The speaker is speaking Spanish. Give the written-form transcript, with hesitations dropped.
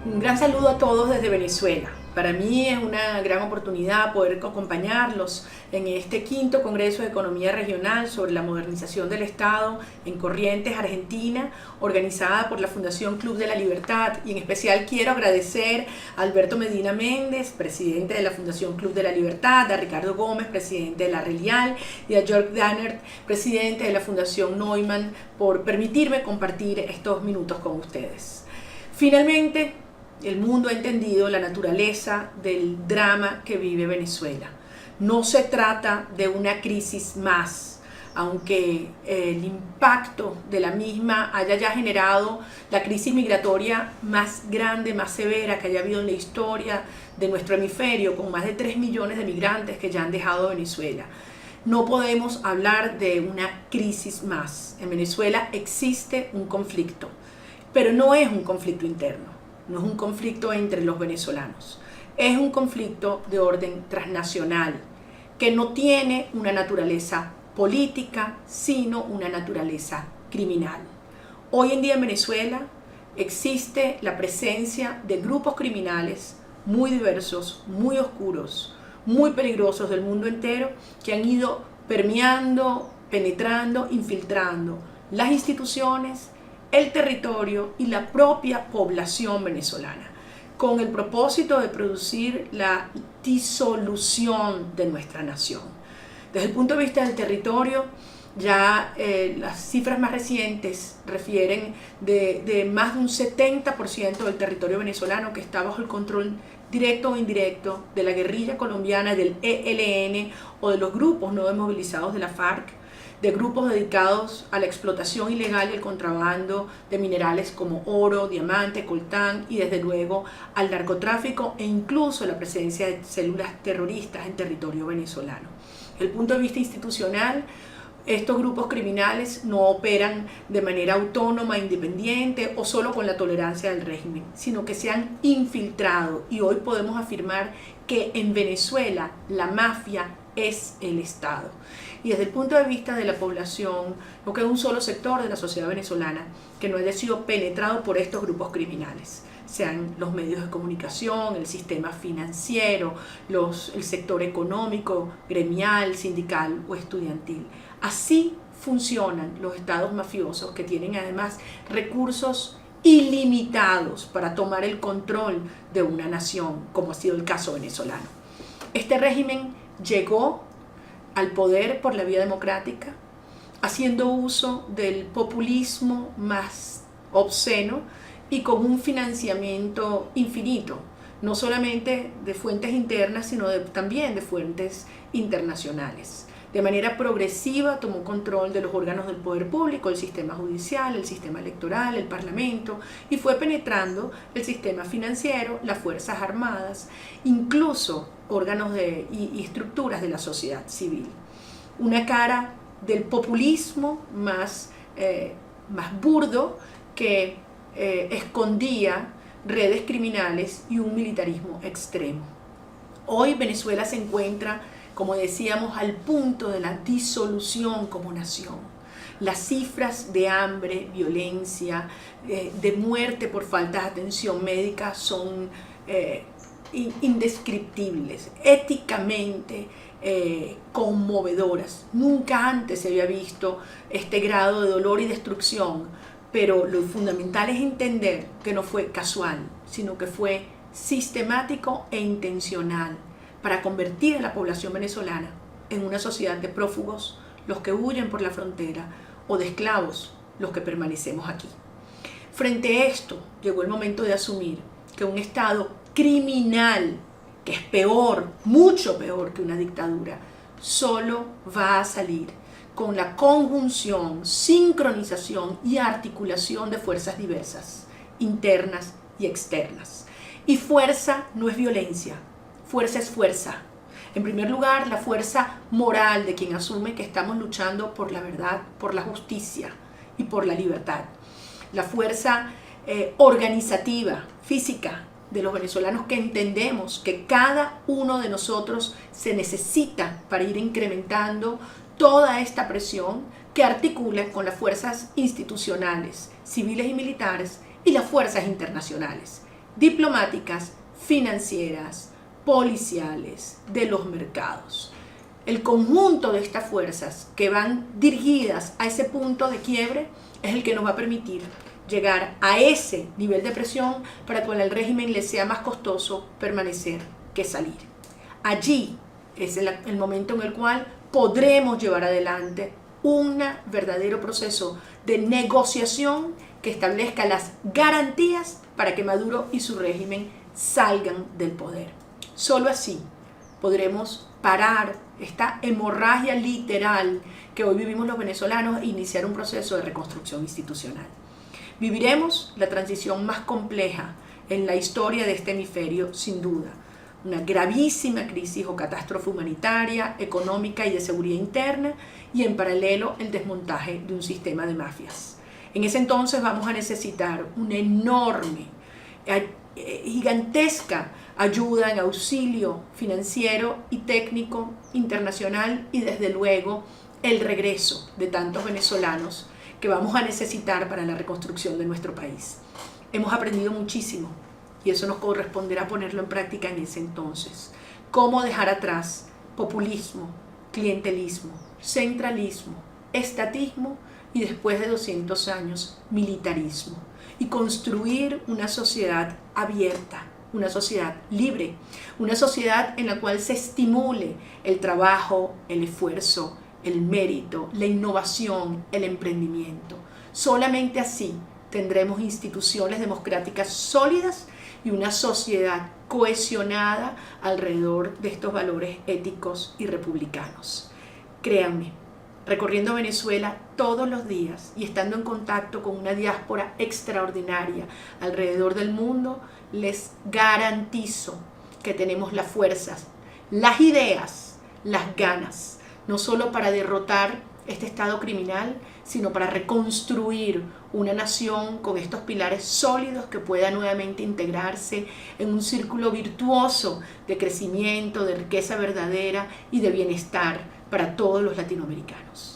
Un gran saludo a todos desde Venezuela. Para mí es una gran oportunidad poder acompañarlos en este quinto Congreso de Economía Regional sobre la modernización del Estado en Corrientes, Argentina, organizada por la Fundación Club de la Libertad. Y en especial quiero agradecer a Alberto Medina Méndez, presidente de la Fundación Club de la Libertad, a Ricardo Gómez, presidente de la Relial, y a Jörg Dannert, presidente de la Fundación Neumann, por permitirme compartir estos minutos con ustedes. Finalmente, el mundo ha entendido la naturaleza del drama que vive Venezuela. No se trata de una crisis más, aunque el impacto de la misma haya ya generado la crisis migratoria más grande, más severa que haya habido en la historia de nuestro hemisferio, con más de 3 millones de migrantes que ya han dejado Venezuela. No podemos hablar de una crisis más. En Venezuela existe un conflicto, pero no es un conflicto interno. No es un conflicto entre los venezolanos, es un conflicto de orden transnacional que no tiene una naturaleza política, sino una naturaleza criminal. Hoy en día en Venezuela existe la presencia de grupos criminales muy diversos, muy oscuros, muy peligrosos del mundo entero, que han ido permeando, penetrando, infiltrando las instituciones, el territorio y la propia población venezolana, con el propósito de producir la disolución de nuestra nación. Desde el punto de vista del territorio, ya las cifras más recientes refieren de más de un 70% del territorio venezolano que está bajo el control directo o indirecto de la guerrilla colombiana, del ELN o de los grupos no desmovilizados de la FARC, de grupos dedicados a la explotación ilegal y el contrabando de minerales como oro, diamante, coltán, y desde luego al narcotráfico e incluso la presencia de células terroristas en territorio venezolano. Desde el punto de vista institucional, estos grupos criminales no operan de manera autónoma, independiente o solo con la tolerancia del régimen, sino que se han infiltrado, y hoy podemos afirmar que en Venezuela la mafia es el Estado. Y desde el punto de vista de la población, no queda un solo sector de la sociedad venezolana que no haya sido penetrado por estos grupos criminales, sean los medios de comunicación, el sistema financiero, el sector económico, gremial, sindical o estudiantil. Así funcionan los estados mafiosos, que tienen además recursos ilimitados para tomar el control de una nación, como ha sido el caso venezolano. Este régimen llegó al poder por la vía democrática, haciendo uso del populismo más obsceno y con un financiamiento infinito, no solamente de fuentes internas, sino también de fuentes internacionales. De manera progresiva tomó control de los órganos del poder público, el sistema judicial, el sistema electoral, el parlamento, y fue penetrando el sistema financiero, las fuerzas armadas, incluso órganos y estructuras de la sociedad civil. Una cara del populismo más burdo que escondía redes criminales y un militarismo extremo. Hoy Venezuela se encuentra, como decíamos, al punto de la disolución como nación. Las cifras de hambre, violencia, de muerte por falta de atención médica son indescriptibles, éticamente conmovedoras. Nunca antes se había visto este grado de dolor y destrucción, pero lo fundamental es entender que no fue casual, sino que fue sistemático e intencional, para convertir a la población venezolana en una sociedad de prófugos, los que huyen por la frontera, o de esclavos, los que permanecemos aquí. Frente a esto, llegó el momento de asumir que un Estado criminal, que es peor, mucho peor que una dictadura, solo va a salir con la conjunción, sincronización y articulación de fuerzas diversas, internas y externas. Y fuerza no es violencia. Fuerza es fuerza. En primer lugar, la fuerza moral de quien asume que estamos luchando por la verdad, por la justicia y por la libertad. La fuerza organizativa, física, de los venezolanos, que entendemos que cada uno de nosotros se necesita para ir incrementando toda esta presión que articula con las fuerzas institucionales, civiles y militares, y las fuerzas internacionales, diplomáticas, financieras, policiales, de los mercados. El conjunto de estas fuerzas que van dirigidas a ese punto de quiebre es el que nos va a permitir llegar a ese nivel de presión para que al régimen le sea más costoso permanecer que salir. Allí es el momento en el cual podremos llevar adelante un verdadero proceso de negociación que establezca las garantías para que Maduro y su régimen salgan del poder. Solo así podremos parar esta hemorragia literal que hoy vivimos los venezolanos e iniciar un proceso de reconstrucción institucional. Viviremos la transición más compleja en la historia de este hemisferio, sin duda. Una gravísima crisis o catástrofe humanitaria, económica y de seguridad interna, y en paralelo el desmontaje de un sistema de mafias. En ese entonces vamos a necesitar una enorme, gigantesca ayuda en auxilio financiero y técnico internacional, y desde luego el regreso de tantos venezolanos que vamos a necesitar para la reconstrucción de nuestro país. Hemos aprendido muchísimo y eso nos corresponderá ponerlo en práctica en ese entonces. Cómo dejar atrás populismo, clientelismo, centralismo, estatismo y después de 200 años militarismo, y construir una sociedad abierta, una sociedad libre, una sociedad en la cual se estimule el trabajo, el esfuerzo, el mérito, la innovación, el emprendimiento. Solamente así tendremos instituciones democráticas sólidas y una sociedad cohesionada alrededor de estos valores éticos y republicanos. Créanme, recorriendo Venezuela todos los días y estando en contacto con una diáspora extraordinaria alrededor del mundo, les garantizo que tenemos las fuerzas, las ideas, las ganas, no solo para derrotar este estado criminal, sino para reconstruir una nación con estos pilares sólidos que pueda nuevamente integrarse en un círculo virtuoso de crecimiento, de riqueza verdadera y de bienestar para todos los latinoamericanos.